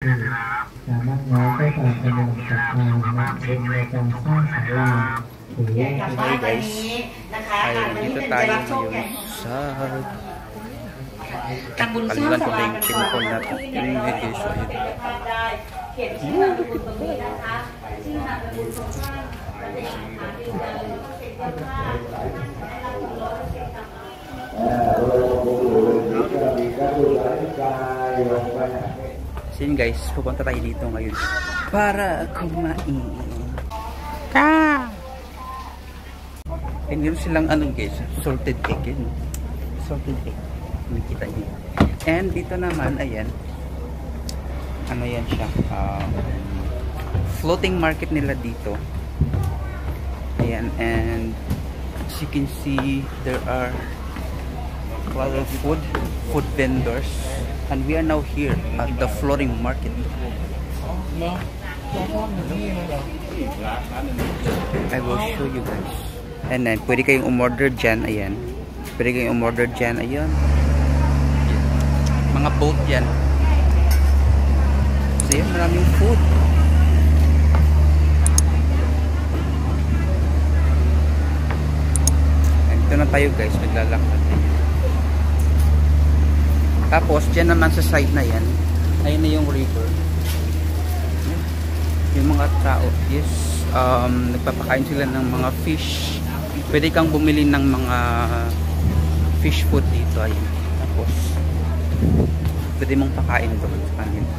สามารถน้อยก็ฝากกำลังศรัทธาและบุญในการสร้างศาลาหรือว่า Hi guys, ay dito tayo ngayon sa Paliwan ko na yung temple natin. Yung video so yun. So yun guys, pupunta tayo dito ngayon para kumain. Meron silang ano guys, salted egg yun. Salted egg. Nakikita niyo. And dito naman, ayan. Ano yan siya? Floating market nila dito. Ayan. And as you can see, there are a lot of food vendors. And we are now here at the floating market. I will show you guys. And then, pwede kayong umorder dyan. Ayan. Pwede kayong umorder dyan. Ayan. Mga boat yan. So yun, maraming food. And ito na tayo guys, naglalakad. Tapos, dyan naman sa side na yan, ayun na yung river. Yung mga tao, yes, nagpapakain sila ng mga fish. Pwede kang bumili ng mga fish food dito. Ayun. Tapos, pwede mong pakain doon sa kanila.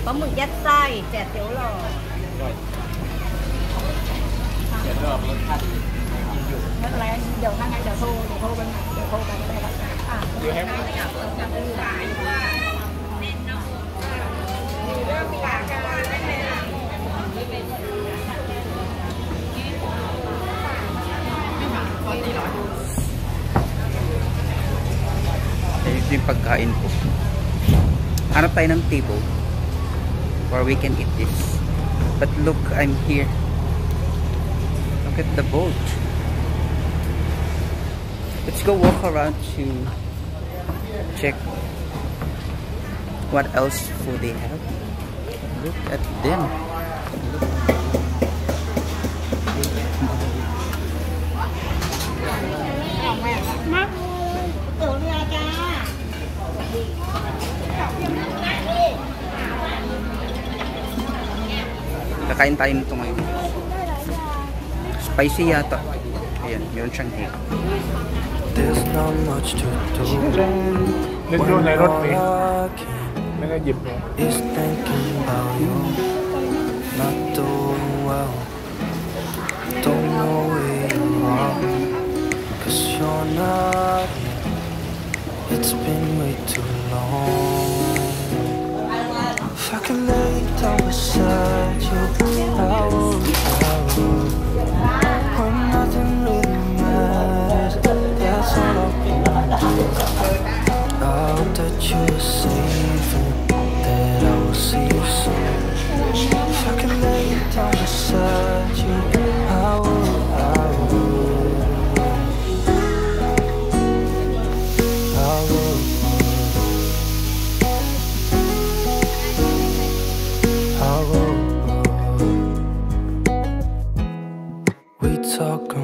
Có mực dắt xay, chè tiểu lò. Nó là dầu năng hay dầu thô bên đây là Ito yung pagkain po. Hanap tayo ng table where we can eat this. But look, I'm here. Look at the boat. Let's go walk around to check what else food they have. Look at them. Kakain tayo nito ngayon. Spicy yata. Ayan, meron siyang egg. There's not much to do. When all I can is thinking about you. Not doing well. Don't know where you are, 'cause you're not here. It's been way too long. If I could lay down beside you, I would. When nothing really matters, that's all I wanna do. I hope that you're safe and that I will see you soon. If I could lay down beside you, I would. We talk